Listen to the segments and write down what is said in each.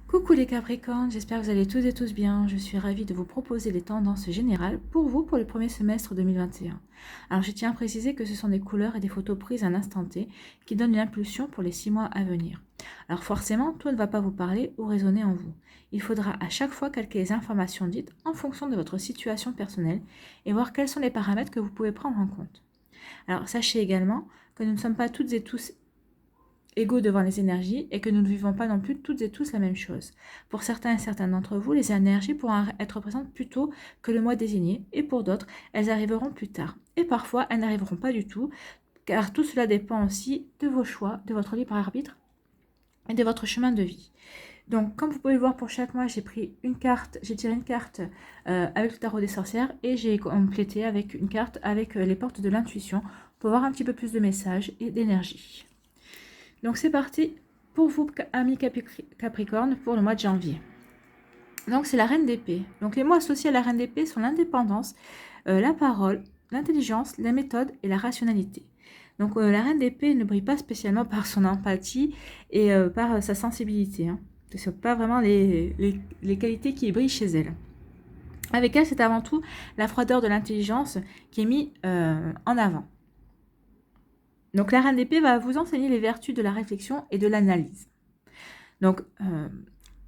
Coucou les Capricornes, j'espère que vous allez tous et tous bien. Je suis ravie de vous proposer les tendances générales pour vous pour le premier semestre 2021. Alors je tiens à préciser que ce sont des couleurs et des photos prises à un instant T qui donnent l'impulsion pour les 6 mois à venir. Alors forcément, tout ne va pas vous parler ou résonner en vous. Il faudra à chaque fois calquer les informations dites en fonction de votre situation personnelle et voir quels sont les paramètres que vous pouvez prendre en compte. Alors sachez également que nous ne sommes pas toutes et tous égaux devant les énergies et que nous ne vivons pas non plus toutes et tous la même chose. Pour certains et certaines d'entre vous, les énergies pourront être présentes plus tôt que le mois désigné et pour d'autres, elles arriveront plus tard. Et parfois, elles n'arriveront pas du tout car tout cela dépend aussi de vos choix, de votre libre arbitre et de votre chemin de vie. Donc, comme vous pouvez le voir pour chaque mois, j'ai tiré une carte avec le tarot des sorcières et j'ai complété avec une carte avec les portes de l'intuition pour voir un petit peu plus de messages et d'énergie. Donc c'est parti pour vous, amis Capricorne, pour le mois de janvier. Donc c'est la reine d'épée. Donc les mots associés à la reine d'épée sont l'indépendance, la parole, l'intelligence, la méthode et la rationalité. Donc la reine d'épée ne brille pas spécialement par son empathie et par sa sensibilité. Ce ne sont pas vraiment les qualités qui brillent chez elle. Avec elle, c'est avant tout la froideur de l'intelligence qui est mise en avant. Donc la reine d'épée va vous enseigner les vertus de la réflexion et de l'analyse. Donc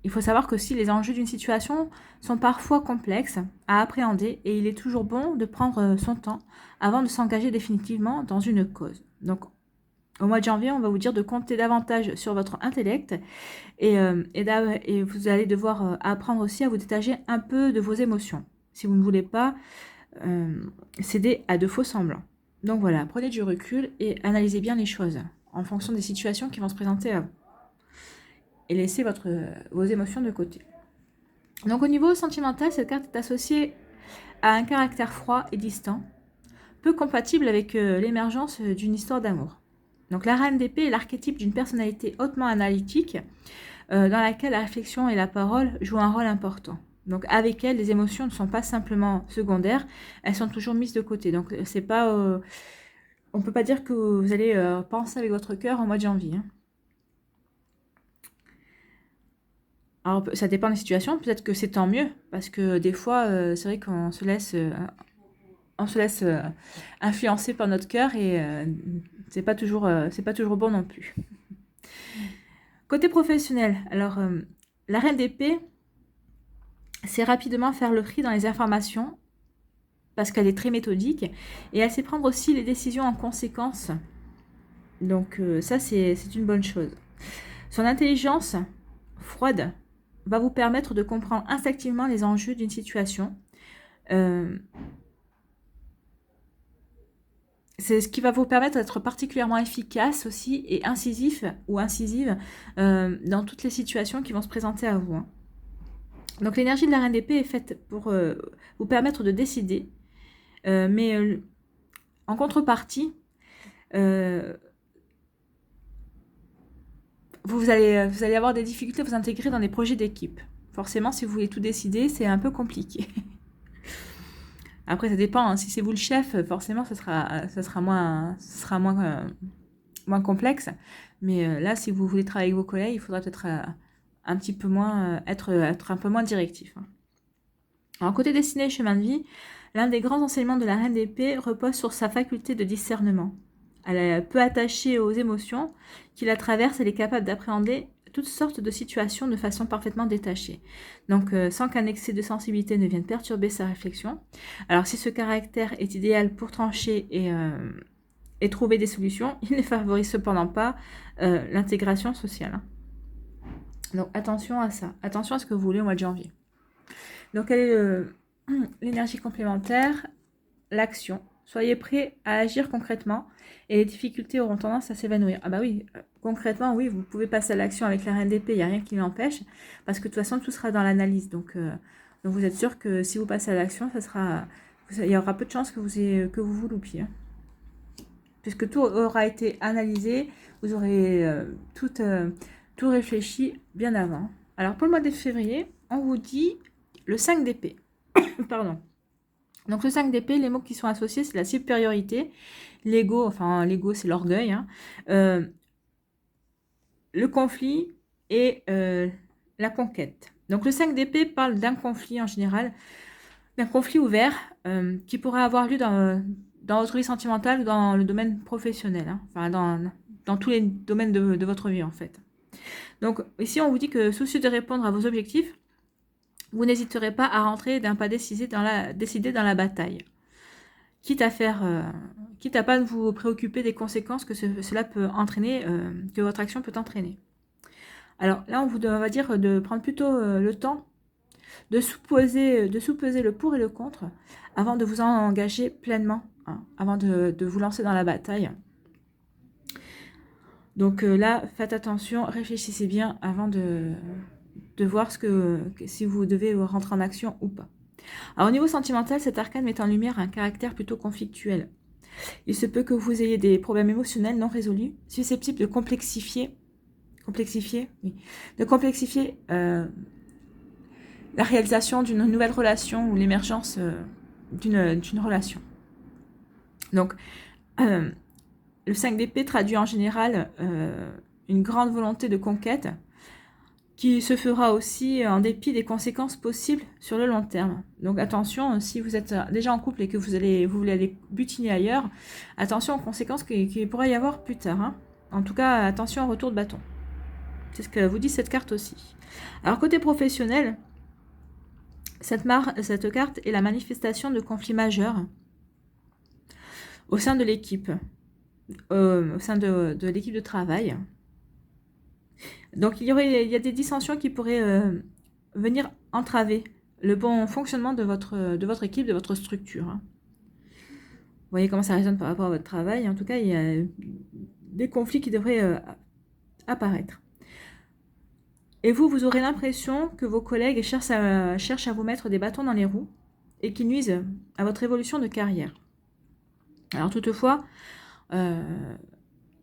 il faut savoir que si les enjeux d'une situation sont parfois complexes à appréhender et il est toujours bon de prendre son temps avant de s'engager définitivement dans une cause. Donc au mois de janvier, on va vous dire de compter davantage sur votre intellect et vous allez devoir apprendre aussi à vous détacher un peu de vos émotions si vous ne voulez pas céder à de faux semblants. Donc voilà, prenez du recul et analysez bien les choses en fonction des situations qui vont se présenter à vous. Et laissez vos émotions de côté. Donc au niveau sentimental, cette carte est associée à un caractère froid et distant, peu compatible avec l'émergence d'une histoire d'amour. Donc la reine d'épée est l'archétype d'une personnalité hautement analytique, dans laquelle la réflexion et la parole jouent un rôle important. Donc avec elle, les émotions ne sont pas simplement secondaires, elles sont toujours mises de côté. Donc c'est pas, on peut pas dire que vous allez penser avec votre cœur au mois de janvier. Alors ça dépend des situations, peut-être que c'est tant mieux, parce que des fois, c'est vrai qu'on se laisse, influencer par notre cœur et c'est pas toujours bon non plus. Côté professionnel, alors la reine d'épée, c'est rapidement faire le tri dans les informations parce qu'elle est très méthodique et elle sait prendre aussi les décisions en conséquence. Donc ça, c'est une bonne chose. Son intelligence froide va vous permettre de comprendre instinctivement les enjeux d'une situation. C'est ce qui va vous permettre d'être particulièrement efficace aussi et incisif ou incisive dans toutes les situations qui vont se présenter à vous. Donc l'énergie de la reine d'épée est faite pour vous permettre de décider, mais en contrepartie, vous allez avoir des difficultés à vous intégrer dans des projets d'équipe. Forcément, si vous voulez tout décider, c'est un peu compliqué. Après, ça dépend. Hein. Si c'est vous le chef, forcément, ça sera moins complexe. Mais là, si vous voulez travailler avec vos collègues, il faudra peut-être un petit peu moins être un peu moins directif. Hein. Alors, côté destinée et chemin de vie, l'un des grands enseignements de la reine d'épée repose sur sa faculté de discernement. Elle est peu attachée aux émotions qui la traversent. Elle est capable d'appréhender toutes sortes de situations de façon parfaitement détachée. Donc, sans qu'un excès de sensibilité ne vienne perturber sa réflexion. Alors, si ce caractère est idéal pour trancher et trouver des solutions, il ne favorise cependant pas l'intégration sociale. Hein. Donc, attention à ça. Attention à ce que vous voulez au mois de janvier. Donc, quelle est l'énergie complémentaire? L'action. Soyez prêts à agir concrètement et les difficultés auront tendance à s'évanouir. Ah bah oui, concrètement, oui, vous pouvez passer à l'action avec la reine d'épée, il n'y a rien qui l'empêche, parce que de toute façon, tout sera dans l'analyse. Donc vous êtes sûr que si vous passez à l'action, il y aura peu de chances que vous loupiez. Hein. Puisque tout aura été analysé, vous aurez tout réfléchi bien avant. Alors pour le mois de février, on vous dit le 5 d'épée. Pardon. Donc le 5 d'épée, les mots qui sont associés, c'est la supériorité, l'ego c'est l'orgueil, hein, le conflit et la conquête. Donc le 5 d'épée parle d'un conflit en général, d'un conflit ouvert qui pourrait avoir lieu dans votre vie sentimentale ou dans le domaine professionnel, hein. Enfin dans tous les domaines de votre vie en fait. Donc ici on vous dit que soucieux de répondre à vos objectifs, vous n'hésiterez pas à rentrer d'un pas décidé dans la bataille. Quitte à pas vous préoccuper des conséquences que cela peut entraîner, que votre action peut entraîner. Alors là, on va dire de prendre plutôt le temps de sous-peser le pour et le contre avant de vous engager pleinement, hein, avant de vous lancer dans la bataille. Donc là, faites attention, réfléchissez bien avant de voir si vous devez rentrer en action ou pas. Alors au niveau sentimental, cet arcane met en lumière un caractère plutôt conflictuel. Il se peut que vous ayez des problèmes émotionnels non résolus, susceptibles de complexifier la réalisation d'une nouvelle relation ou l'émergence d'une relation. Donc, le 5 d'épée traduit en général une grande volonté de conquête qui se fera aussi en dépit des conséquences possibles sur le long terme. Donc attention, si vous êtes déjà en couple et que vous voulez aller butiner ailleurs, attention aux conséquences qu'il pourrait y avoir plus tard, hein. En tout cas, attention au retour de bâton. C'est ce que vous dit cette carte aussi. Alors côté professionnel, cette carte est la manifestation de conflits majeurs au sein de l'équipe, au sein de l'équipe de travail. Donc il y a des dissensions qui pourraient venir entraver le bon fonctionnement de votre équipe, de votre structure, hein. Vous voyez comment ça résonne par rapport à votre travail. En tout cas, il y a des conflits qui devraient apparaître. Et vous aurez l'impression que vos collègues cherchent à vous mettre des bâtons dans les roues et qui nuisent à votre évolution de carrière. Alors toutefois,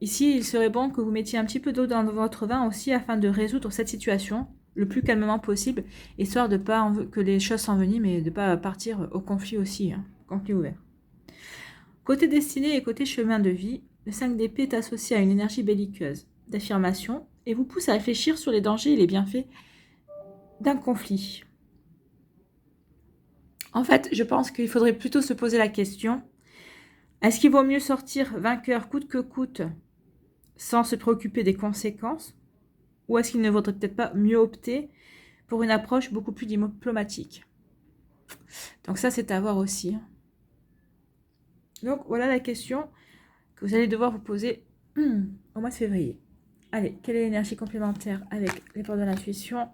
ici, il serait bon que vous mettiez un petit peu d'eau dans votre vin aussi afin de résoudre cette situation le plus calmement possible, histoire de pas que les choses s'enveniment et de ne pas partir au conflit aussi, hein, conflit ouvert. Côté destinée et côté chemin de vie, le 5 d'épée est associé à une énergie belliqueuse, d'affirmation, et vous pousse à réfléchir sur les dangers et les bienfaits d'un conflit. En fait, je pense qu'il faudrait plutôt se poser la question, est-ce qu'il vaut mieux sortir vainqueur coûte que coûte sans se préoccuper des conséquences, ou est-ce qu'il ne vaudrait peut-être pas mieux opter pour une approche beaucoup plus diplomatique? Donc ça, c'est à voir aussi. Donc voilà la question que vous allez devoir vous poser au mois de février. Allez, quelle est l'énergie complémentaire avec les portes de l'intuition?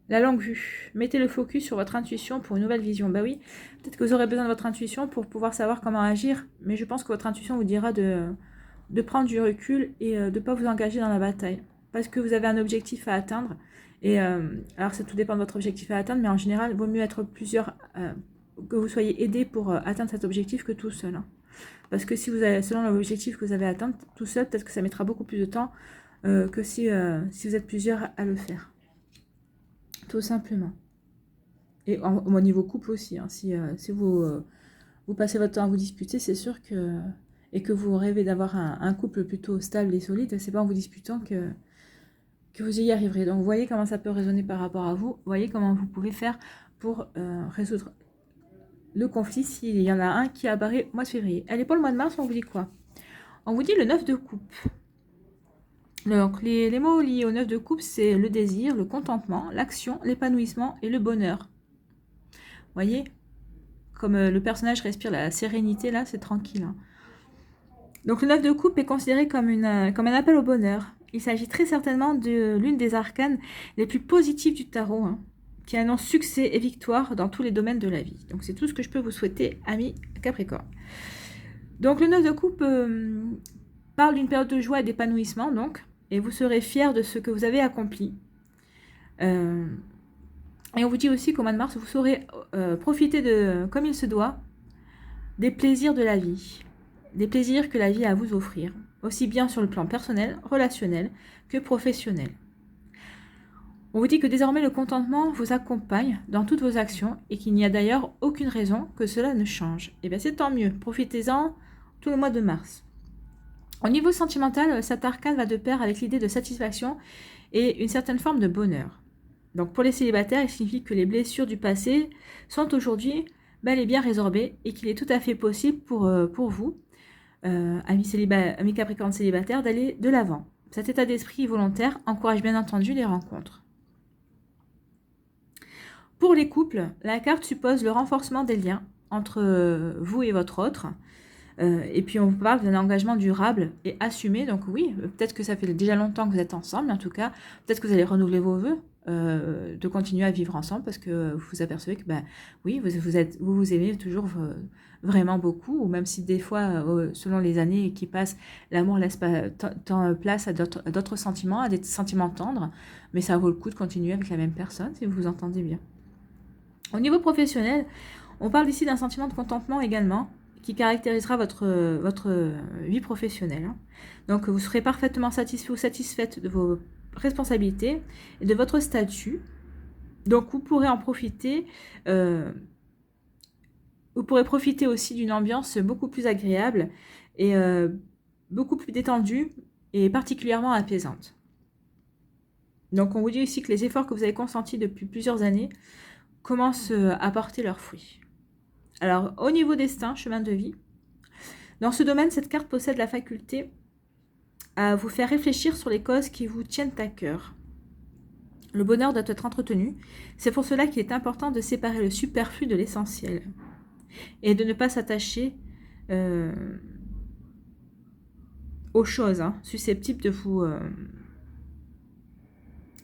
La longue vue. Mettez le focus sur votre intuition pour une nouvelle vision. Bah oui, peut-être que vous aurez besoin de votre intuition pour pouvoir savoir comment agir, mais je pense que votre intuition vous dira de prendre du recul et de ne pas vous engager dans la bataille. Parce que vous avez un objectif à atteindre. Et alors ça tout dépend de votre objectif à atteindre, mais en général, il vaut mieux être plusieurs, que vous soyez aidés pour atteindre cet objectif que tout seul, hein. Parce que si vous avez, selon l'objectif que vous avez atteint tout seul, peut-être que ça mettra beaucoup plus de temps que si vous êtes plusieurs à le faire. Tout simplement. Et au niveau couple aussi, hein, si vous passez votre temps à vous disputer, c'est sûr que... Et que vous rêvez d'avoir un couple plutôt stable et solide, c'est pas en vous disputant que vous y arriverez. Donc vous voyez comment ça peut résonner par rapport à vous. Vous voyez comment vous pouvez faire pour résoudre le conflit s'il y en a un qui apparaît au mois de février. Allez, pour le mois de mars, on vous dit quoi? On vous dit le 9 de coupe. Donc les mots liés au 9 de coupe, c'est le désir, le contentement, l'action, l'épanouissement et le bonheur. Vous voyez, comme le personnage respire la sérénité, là, c'est tranquille, hein. Donc le 9 de coupe est considéré comme un appel au bonheur. Il s'agit très certainement de l'une des arcanes les plus positives du tarot, hein, qui annonce succès et victoire dans tous les domaines de la vie. Donc c'est tout ce que je peux vous souhaiter, amis Capricorne. Donc le 9 de coupe parle d'une période de joie et d'épanouissement, donc, et vous serez fiers de ce que vous avez accompli. Et on vous dit aussi qu'au mois de mars, vous saurez profiter comme il se doit des plaisirs de la vie. Des plaisirs que la vie a à vous offrir, aussi bien sur le plan personnel, relationnel que professionnel. On vous dit que désormais le contentement vous accompagne dans toutes vos actions et qu'il n'y a d'ailleurs aucune raison que cela ne change. Et bien c'est tant mieux, profitez-en tout le mois de mars. Au niveau sentimental, cet arcane va de pair avec l'idée de satisfaction et une certaine forme de bonheur. Donc pour les célibataires, il signifie que les blessures du passé sont aujourd'hui bel et bien résorbées et qu'il est tout à fait possible pour vous, amis Capricorne célibataires, d'aller de l'avant. Cet état d'esprit volontaire encourage bien entendu les rencontres. Pour les couples, la carte suppose le renforcement des liens entre vous et votre autre. Et puis on vous parle d'un engagement durable et assumé. Donc oui, peut-être que ça fait déjà longtemps que vous êtes ensemble, en tout cas, peut-être que vous allez renouveler vos vœux de continuer à vivre ensemble parce que vous vous apercevez que oui, vous aimez toujours vraiment beaucoup, ou même si des fois, selon les années qui passent, l'amour laisse pas tant place à d'autres sentiments, à des sentiments tendres, mais ça vaut le coup de continuer avec la même personne si vous vous entendez bien. Au niveau professionnel, on parle ici d'un sentiment de contentement également, qui caractérisera votre vie professionnelle. Donc, vous serez parfaitement satisfait ou satisfaite de vos responsabilités et de votre statut. Donc, vous pourrez en profiter. Vous pourrez profiter aussi d'une ambiance beaucoup plus agréable et beaucoup plus détendue et particulièrement apaisante. Donc, on vous dit ici que les efforts que vous avez consentis depuis plusieurs années commencent à porter leurs fruits. Alors, au niveau destin, chemin de vie, dans ce domaine, cette carte possède la faculté à vous faire réfléchir sur les causes qui vous tiennent à cœur. Le bonheur doit être entretenu. C'est pour cela qu'il est important de séparer le superflu de l'essentiel et de ne pas s'attacher aux choses susceptibles de vous...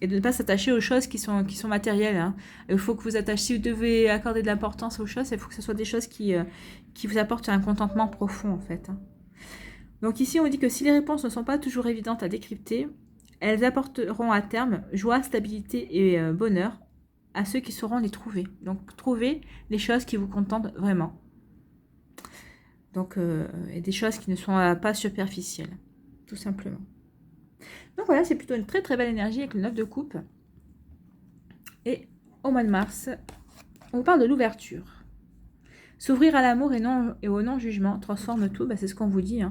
et de ne pas s'attacher aux choses qui sont matérielles. Il faut que vous attachiez, si vous devez accorder de l'importance aux choses, il faut que ce soit des choses qui vous apportent un contentement profond, en fait. Donc ici, on dit que si les réponses ne sont pas toujours évidentes à décrypter, elles apporteront à terme joie, stabilité et bonheur à ceux qui sauront les trouver. Donc, trouvez les choses qui vous contentent vraiment. Donc, et des choses qui ne sont pas superficielles, tout simplement. Donc voilà, c'est plutôt une très très belle énergie avec le 9 de coupe. Et au mois de mars, on vous parle de l'ouverture. S'ouvrir à l'amour et au non-jugement transforme tout. C'est ce qu'on vous dit.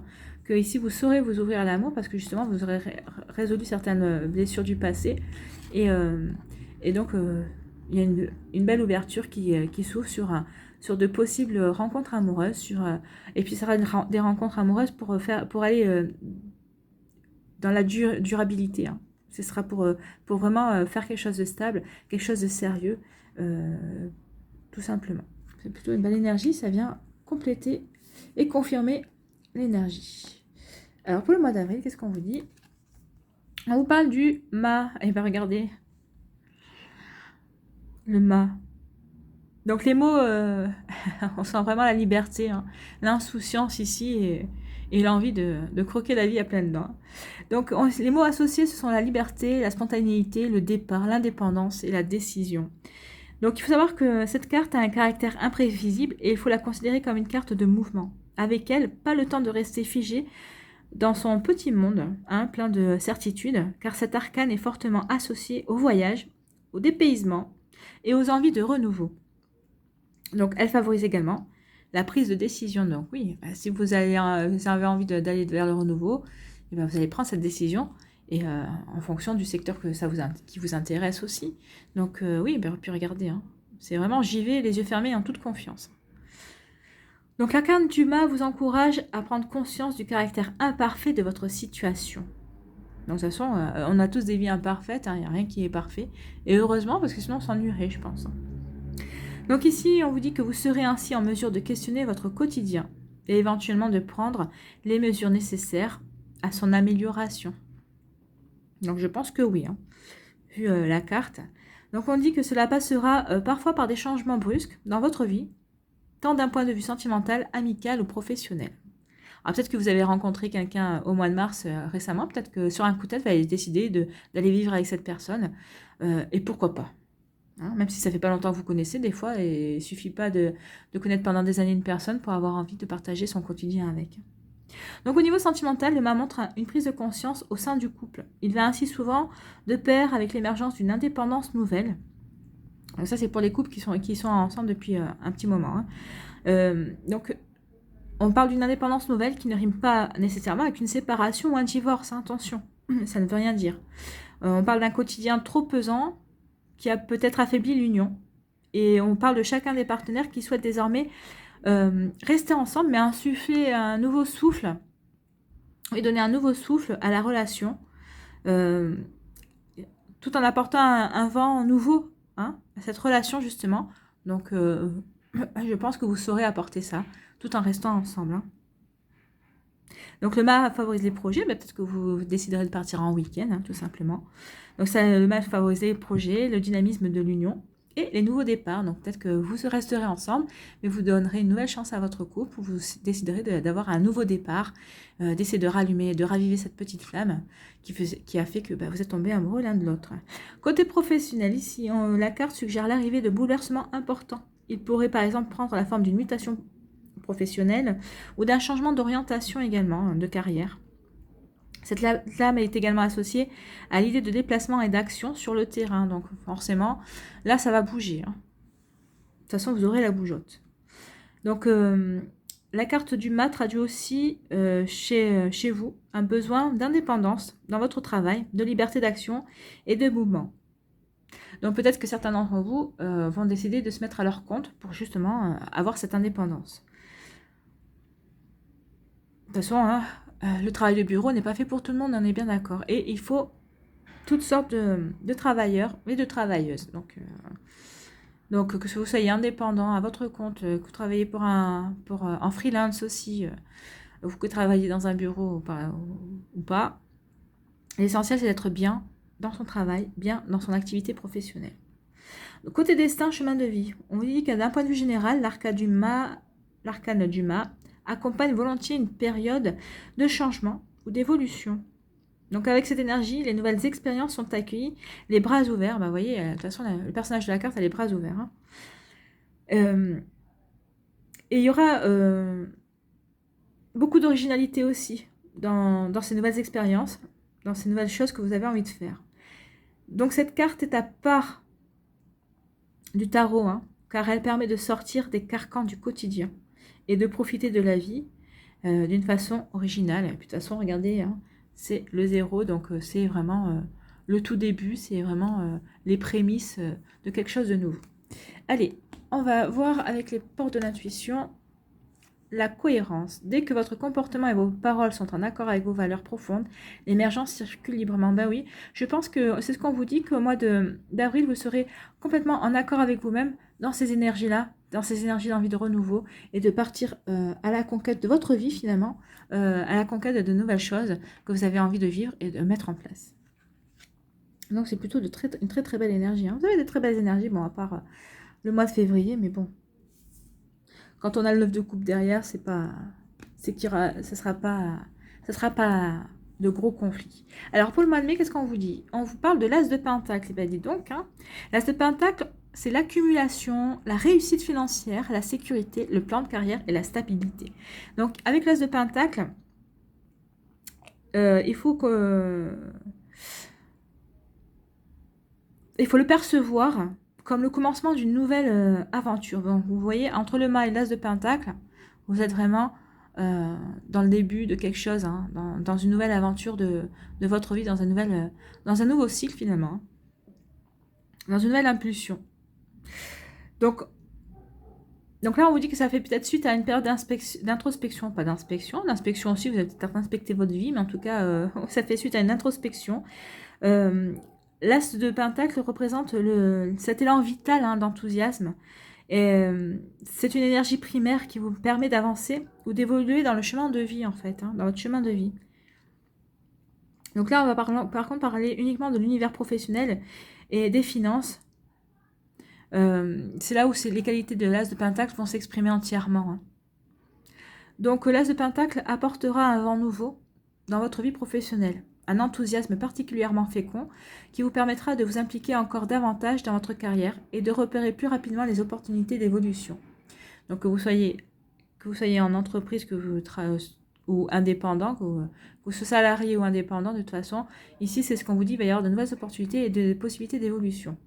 Que ici, vous saurez vous ouvrir à l'amour parce que justement, vous aurez résolu certaines blessures du passé. Et donc, il y a une belle ouverture qui s'ouvre sur de possibles rencontres amoureuses. Et puis, ça sera des rencontres amoureuses pour aller... dans la durabilité. Ce sera pour vraiment faire quelque chose de stable, quelque chose de sérieux, tout simplement. C'est plutôt une belle énergie, ça vient compléter et confirmer l'énergie. Alors pour le mois d'avril, qu'est-ce qu'on vous dit? On vous parle du mât. Et bien regardez, le mât. Donc les mots, on sent vraiment la liberté, l'insouciance ici et l'envie de croquer la vie à pleines dents. Donc les mots associés, ce sont la liberté, la spontanéité, le départ, l'indépendance et la décision. Donc il faut savoir que cette carte a un caractère imprévisible et il faut la considérer comme une carte de mouvement. Avec elle, pas le temps de rester figé dans son petit monde, plein de certitudes, car cet arcane est fortement associé au voyage, au dépaysement et aux envies de renouveau. Donc elle favorise également la prise de décision. Donc oui, si vous avez envie d'aller vers le renouveau, vous allez prendre cette décision et en fonction du secteur qui vous intéresse aussi. Donc oui, puis regardez, c'est vraiment j'y vais les yeux fermés en toute confiance. Donc la carte du mât vous encourage à prendre conscience du caractère imparfait de votre situation. Donc de toute façon, on a tous des vies imparfaites, il n'y a rien qui est parfait. Et heureusement, parce que sinon on s'ennuierait, je pense. Donc ici, on vous dit que vous serez ainsi en mesure de questionner votre quotidien et éventuellement de prendre les mesures nécessaires à son amélioration. Donc je pense que oui, vu la carte. Donc on dit que cela passera parfois par des changements brusques dans votre vie, tant d'un point de vue sentimental, amical ou professionnel. Alors peut-être que vous avez rencontré quelqu'un au mois de mars récemment, peut-être que sur un coup de tête, vous avez décidé d'aller vivre avec cette personne, et pourquoi pas. Même si ça fait pas longtemps que vous connaissez, des fois, il ne suffit pas de connaître pendant des années une personne pour avoir envie de partager son quotidien avec. Donc au niveau sentimental, le mât montre une prise de conscience au sein du couple. Il va ainsi souvent de pair avec l'émergence d'une indépendance nouvelle. Donc ça c'est pour les couples qui sont ensemble depuis un petit moment. Donc on parle d'une indépendance nouvelle qui ne rime pas nécessairement avec une séparation ou un divorce, attention, ça ne veut rien dire. On parle d'un quotidien trop pesant qui a peut-être affaibli l'union. Et on parle de chacun des partenaires qui souhaitent désormais rester ensemble, mais insuffler un nouveau souffle et donner un nouveau souffle à la relation, tout en apportant un vent nouveau à cette relation justement. Donc je pense que vous saurez apporter ça, tout en restant ensemble. Donc le mât favorise les projets, peut-être que vous déciderez de partir en week-end, tout simplement. Donc ça, le mât favorise les projets, le dynamisme de l'union et les nouveaux départs. Donc peut-être que vous resterez ensemble, mais vous donnerez une nouvelle chance à votre couple, ou vous déciderez d'avoir un nouveau départ, d'essayer de rallumer, de raviver cette petite flamme qui a fait que vous êtes tombés amoureux l'un de l'autre. Côté professionnel, ici, la carte suggère l'arrivée de bouleversements importants. Il pourrait par exemple prendre la forme d'une mutation professionnelle ou d'un changement d'orientation également, de carrière. Cette lame est également associée à l'idée de déplacement et d'action sur le terrain. Donc forcément, là, ça va bouger. De toute façon, vous aurez la bougeotte. Donc, la carte du mât traduit aussi chez vous un besoin d'indépendance dans votre travail, de liberté d'action et de mouvement. Donc peut-être que certains d'entre vous vont décider de se mettre à leur compte pour justement avoir cette indépendance. De toute façon, le travail de bureau n'est pas fait pour tout le monde, on est bien d'accord. Et il faut toutes sortes de travailleurs et de travailleuses. Donc que vous soyez indépendant à votre compte, que vous travaillez en freelance aussi, ou que vous travaillez dans un bureau ou pas, l'essentiel c'est d'être bien dans son travail, bien dans son activité professionnelle. Donc, côté destin, chemin de vie, on vous dit que d'un point de vue général, l'arcane du mât accompagne volontiers une période de changement ou d'évolution. Donc avec cette énergie, les nouvelles expériences sont accueillies, les bras ouverts. Vous voyez, de toute façon, le personnage de la carte a les bras ouverts. Et il y aura beaucoup d'originalité aussi dans ces nouvelles expériences, dans ces nouvelles choses que vous avez envie de faire. Donc cette carte est à part du tarot, car elle permet de sortir des carcans du quotidien et de profiter de la vie d'une façon originale. Et puis, de toute façon, regardez, c'est le 0, donc c'est vraiment le tout début, c'est vraiment les prémices de quelque chose de nouveau. Allez, on va voir avec les portes de l'intuition la cohérence. Dès que votre comportement et vos paroles sont en accord avec vos valeurs profondes, l'émergence circule librement. Ben oui, je pense que c'est ce qu'on vous dit, qu'au mois d'avril, vous serez complètement en accord avec vous-même dans ces énergies-là, dans ces énergies d'envie de renouveau, et de partir à la conquête de votre vie finalement, à la conquête de nouvelles choses que vous avez envie de vivre et de mettre en place. Donc c'est plutôt une très très belle énergie. Vous avez de très belles énergies, bon, à part le mois de février, mais bon. Quand on a le 9 de coupe derrière, ça sera pas de gros conflits. Alors pour le mois de mai, qu'est-ce qu'on vous dit? On vous parle de l'as de pentacle. Ben, dis donc, l'as de pentacle, c'est l'accumulation, la réussite financière, la sécurité, le plan de carrière et la stabilité. Donc avec l'as de pentacle, il faut le percevoir comme le commencement d'une nouvelle aventure. Donc, vous voyez, entre le mât et l'as de pentacle, vous êtes vraiment dans le début de quelque chose, dans une nouvelle aventure de votre vie, dans un nouveau cycle finalement, dans une nouvelle impulsion. Donc là, on vous dit que ça fait peut-être suite à une période d'introspection, pas d'inspection. L'inspection aussi, vous avez peut-être inspecté votre vie, mais en tout cas, ça fait suite à une introspection. L'as de pentacle représente cet élan vital d'enthousiasme. C'est une énergie primaire qui vous permet d'avancer ou d'évoluer dans le chemin de vie, en fait, dans votre chemin de vie. Donc là, on va par contre parler uniquement de l'univers professionnel et des finances. C'est là où les qualités de l'as de pentacle vont s'exprimer entièrement. Donc l'as de pentacle apportera un vent nouveau dans votre vie professionnelle. Un enthousiasme particulièrement fécond qui vous permettra de vous impliquer encore davantage dans votre carrière et de repérer plus rapidement les opportunités d'évolution. Donc que vous soyez en entreprise ou indépendant, que vous soyez salarié ou indépendant, de toute façon, ici c'est ce qu'on vous dit, il va y avoir de nouvelles opportunités et des possibilités d'évolution.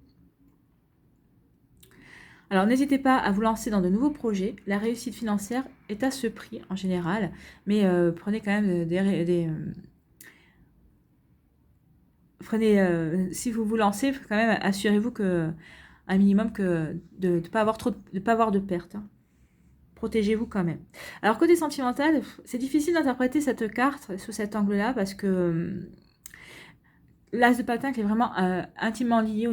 Alors n'hésitez pas à vous lancer dans de nouveaux projets. La réussite financière est à ce prix en général, mais prenez quand même si vous vous lancez, quand même, assurez-vous que un minimum que de ne pas avoir pas avoir de pertes. Hein. Protégez-vous quand même. Alors côté sentimental, c'est difficile d'interpréter cette carte sous cet angle-là parce que l'As de Pentacle est vraiment intimement lié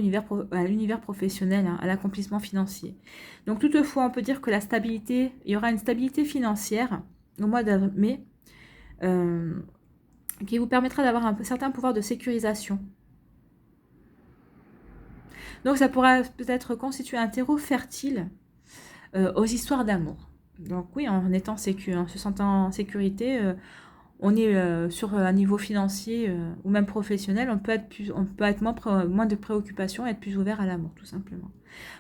à l'univers professionnel, hein, à l'accomplissement financier. Donc toutefois, on peut dire que il y aura une stabilité financière au mois de mai qui vous permettra d'avoir un certain pouvoir de sécurisation. Donc ça pourra peut-être constituer un terreau fertile aux histoires d'amour. Donc oui, en étant en se sentant en sécurité, on est sur un niveau financier ou même professionnel, on peut être moins de préoccupations et être plus ouvert à l'amour, tout simplement.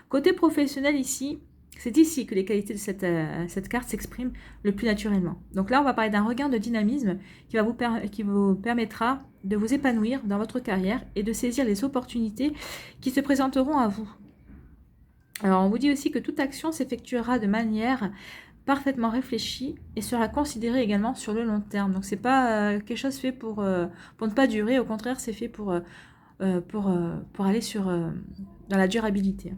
Côté professionnel ici, c'est ici que les qualités de cette carte s'expriment le plus naturellement. Donc là, on va parler d'un regain de dynamisme qui vous permettra de vous épanouir dans votre carrière et de saisir les opportunités qui se présenteront à vous. Alors, on vous dit aussi que toute action s'effectuera de manière parfaitement réfléchie et sera considérée également sur le long terme. Donc, c'est pas quelque chose fait pour ne pas durer. Au contraire, c'est fait pour aller dans la durabilité.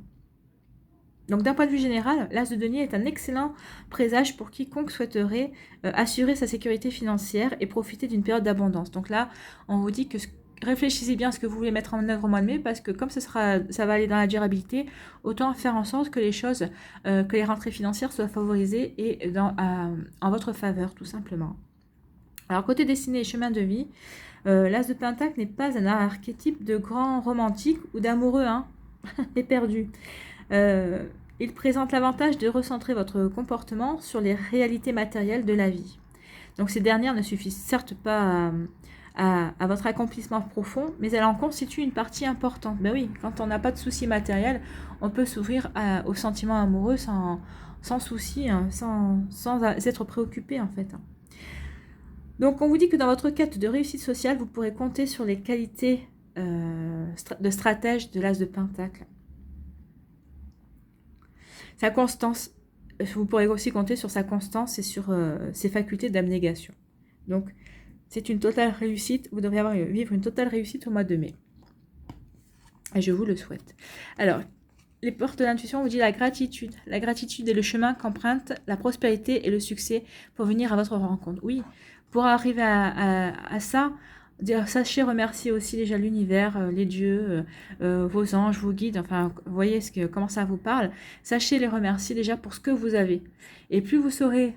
Donc, d'un point de vue général, l'As de denier est un excellent présage pour quiconque souhaiterait assurer sa sécurité financière et profiter d'une période d'abondance. Donc là, on vous dit que réfléchissez bien à ce que vous voulez mettre en œuvre au mois de mai, parce que comme ça va aller dans la durabilité, autant faire en sorte que que les rentrées financières soient favorisées et en votre faveur, tout simplement. Alors, côté destinée et chemin de vie, l'As de Pentacle n'est pas un archétype de grand romantique ou d'amoureux, hein, éperdu. Il présente l'avantage de recentrer votre comportement sur les réalités matérielles de la vie. Donc ces dernières ne suffisent certes pas à votre accomplissement profond, mais elles en constituent une partie importante. Ben oui, quand on n'a pas de soucis matériels, on peut s'ouvrir aux sentiments amoureux sans souci, hein, sans être préoccupé en fait. Donc on vous dit que dans votre quête de réussite sociale, vous pourrez compter sur les qualités de stratège de l'As de Pentacle. Sa constance, vous pourrez aussi compter sur sa constance et sur ses facultés d'abnégation. Donc, c'est une totale réussite. Vous devriez vivre une totale réussite au mois de mai. Et je vous le souhaite. Alors, les portes de l'intuition vous dit la gratitude. La gratitude est le chemin qu'emprunte la prospérité et le succès pour venir à votre rencontre. Oui, pour arriver à ça, sachez remercier aussi déjà l'univers, les dieux, vos anges, vos guides, enfin, vous voyez comment ça vous parle. Sachez les remercier déjà pour ce que vous avez. Et plus vous saurez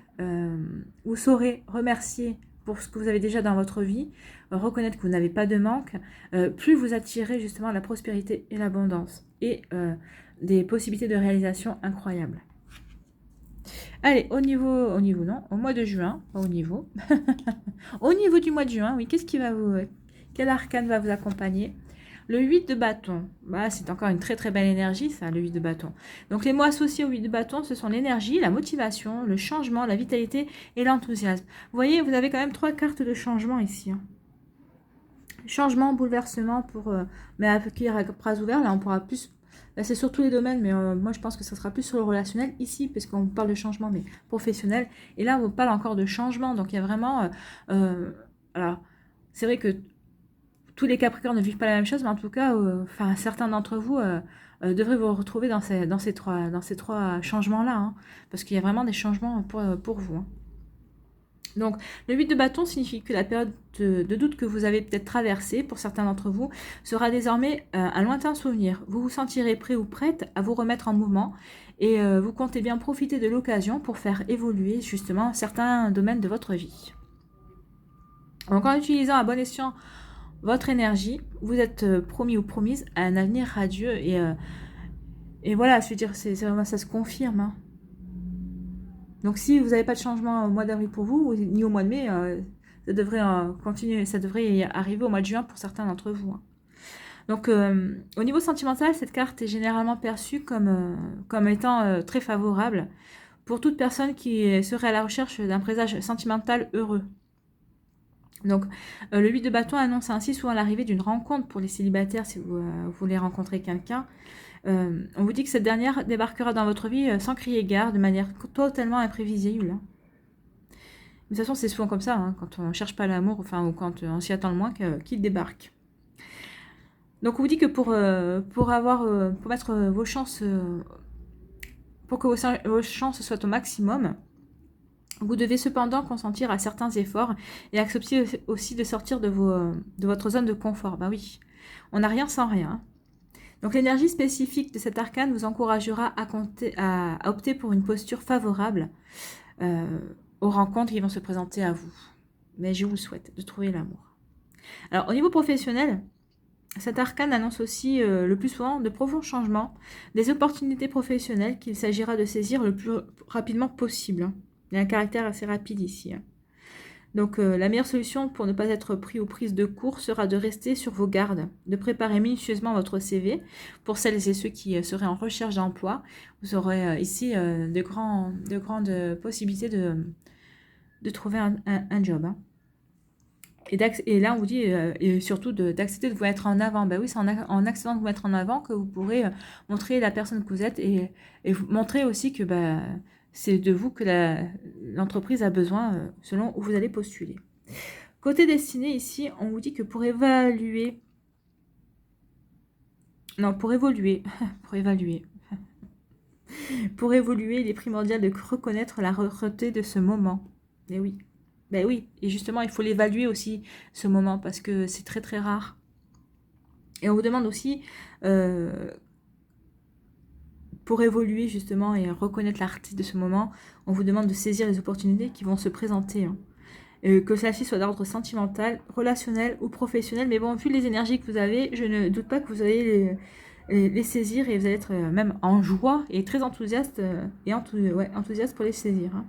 remercier pour ce que vous avez déjà dans votre vie, reconnaître que vous n'avez pas de manque, plus vous attirez justement la prospérité et l'abondance. Et des possibilités de réalisation incroyables. Allez, au mois de juin, pas au niveau. Au niveau du mois de juin, oui, quel arcane va vous accompagner? Le 8 de bâton, bah, c'est encore une très très belle énergie ça, le 8 de bâton. Donc les mots associés au 8 de bâton, ce sont l'énergie, la motivation, le changement, la vitalité et l'enthousiasme. Vous voyez, vous avez quand même 3 cartes de changement ici. Hein. Changement, bouleversement, mais avec les bras ouverts, là on pourra plus... Là, c'est sur tous les domaines, mais moi je pense que ça sera plus sur le relationnel ici, parce qu'on parle de changement, mais professionnel. Et là, on parle encore de changement, donc il y a vraiment... alors, c'est vrai que tous les Capricornes ne vivent pas la même chose, mais en tout cas, certains d'entre vous devraient vous retrouver dans ces trois changements-là, hein, parce qu'il y a vraiment des changements pour vous. Hein. Donc, le 8 de bâton signifie que la période de doute que vous avez peut-être traversée, pour certains d'entre vous, sera désormais un lointain souvenir. Vous vous sentirez prêt ou prête à vous remettre en mouvement et vous comptez bien profiter de l'occasion pour faire évoluer justement certains domaines de votre vie. Donc, en utilisant à bon escient votre énergie, vous êtes promis ou promise à un avenir radieux et voilà, je veux dire, ça se confirme. Hein. Donc si vous n'avez pas de changement au mois d'avril pour vous, ni au mois de mai, ça devrait continuer, ça devrait arriver au mois de juin pour certains d'entre vous. Hein. Donc au niveau sentimental, cette carte est généralement perçue comme étant très favorable pour toute personne qui serait à la recherche d'un présage sentimental heureux. Donc le 8 de bâton annonce ainsi souvent l'arrivée d'une rencontre pour les célibataires si vous voulez rencontrer quelqu'un. On vous dit que cette dernière débarquera dans votre vie sans crier gare, de manière totalement imprévisible. Hein. De toute façon, c'est souvent comme ça, hein, quand on ne cherche pas l'amour, ou quand on s'y attend le moins, qu'il débarque. Donc on vous dit que pour mettre vos chances, pour que vos chances soient au maximum, vous devez cependant consentir à certains efforts et accepter aussi de sortir de votre zone de confort. Bah oui, on n'a rien sans rien. Donc l'énergie spécifique de cet arcane vous encouragera à opter pour une posture favorable aux rencontres qui vont se présenter à vous. Mais je vous souhaite de trouver l'amour. Alors au niveau professionnel, cet arcane annonce aussi le plus souvent de profonds changements, des opportunités professionnelles qu'il s'agira de saisir le plus rapidement possible. Il y a un caractère assez rapide ici. Donc la meilleure solution pour ne pas être pris ou prise de court sera de rester sur vos gardes, de préparer minutieusement votre CV. Pour celles et ceux qui seraient en recherche d'emploi, vous aurez ici de grandes possibilités de trouver un job. Hein. Et là, on vous dit, et surtout d'accepter de vous mettre en avant. Ben oui, c'est en acceptant de vous mettre en avant que vous pourrez montrer la personne que vous êtes et vous montrer aussi que c'est de vous que l'entreprise a besoin selon où vous allez postuler. Côté destiné, ici, on vous dit que pour évoluer, pour évoluer, il est primordial de reconnaître la rareté de ce moment. Et oui. Ben oui, et justement, il faut l'évaluer aussi, ce moment, parce que c'est très très rare. Et on vous demande aussi, pour évoluer justement et reconnaître l'artiste de ce moment, on vous demande de saisir les opportunités qui vont se présenter. Hein. Que celle-ci soit d'ordre sentimental, relationnel ou professionnel. Mais bon, vu les énergies que vous avez, je ne doute pas que vous allez les saisir et vous allez être même en joie et très enthousiaste, enthousiaste pour les saisir. Hein.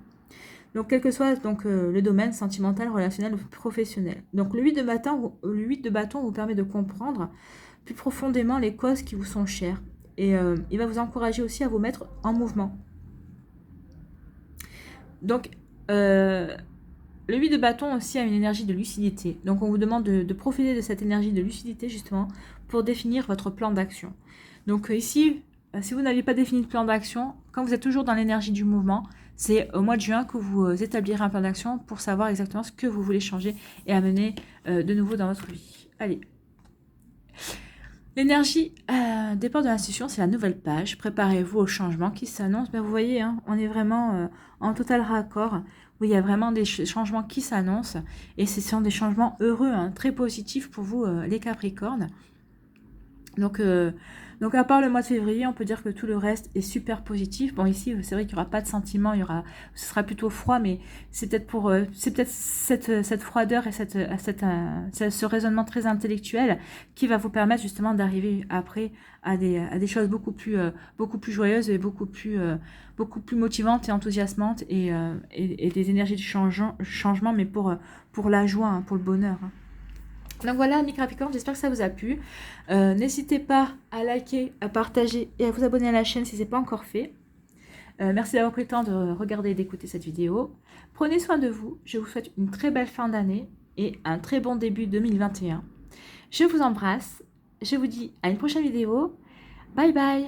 Donc, quel que soit le domaine sentimental, relationnel ou professionnel. Donc, le 8 de bâton vous permet de comprendre plus profondément les causes qui vous sont chères. Et il va vous encourager aussi à vous mettre en mouvement. Donc, le 8 de bâton aussi a une énergie de lucidité. Donc, on vous demande de profiter de cette énergie de lucidité, justement, pour définir votre plan d'action. Donc, ici, si vous n'aviez pas défini de plan d'action, quand vous êtes toujours dans l'énergie du mouvement, c'est au mois de juin que vous établirez un plan d'action pour savoir exactement ce que vous voulez changer et amener de nouveau dans votre vie. Allez. L'énergie départ de l'institution, c'est la nouvelle page. Préparez-vous au changement qui s'annonce. Ben, vous voyez, hein, on est vraiment en total raccord. Où il y a vraiment des changements qui s'annoncent. Et ce sont des changements heureux, hein, très positifs pour vous, les Capricornes. Donc à part le mois de février, on peut dire que tout le reste est super positif. Bon, ici, c'est vrai qu'il n'y aura pas de sentiments, ce sera plutôt froid, mais c'est peut-être cette froideur et ce raisonnement très intellectuel qui va vous permettre justement d'arriver après à des choses beaucoup plus joyeuses et beaucoup plus motivantes et enthousiasmantes et des énergies de changement, mais pour la joie, hein, pour le bonheur. Hein. Donc voilà, amis Capricorne, j'espère que ça vous a plu. N'hésitez pas à liker, à partager et à vous abonner à la chaîne si ce n'est pas encore fait. Merci d'avoir pris le temps de regarder et d'écouter cette vidéo. Prenez soin de vous. Je vous souhaite une très belle fin d'année et un très bon début 2021. Je vous embrasse. Je vous dis à une prochaine vidéo. Bye bye.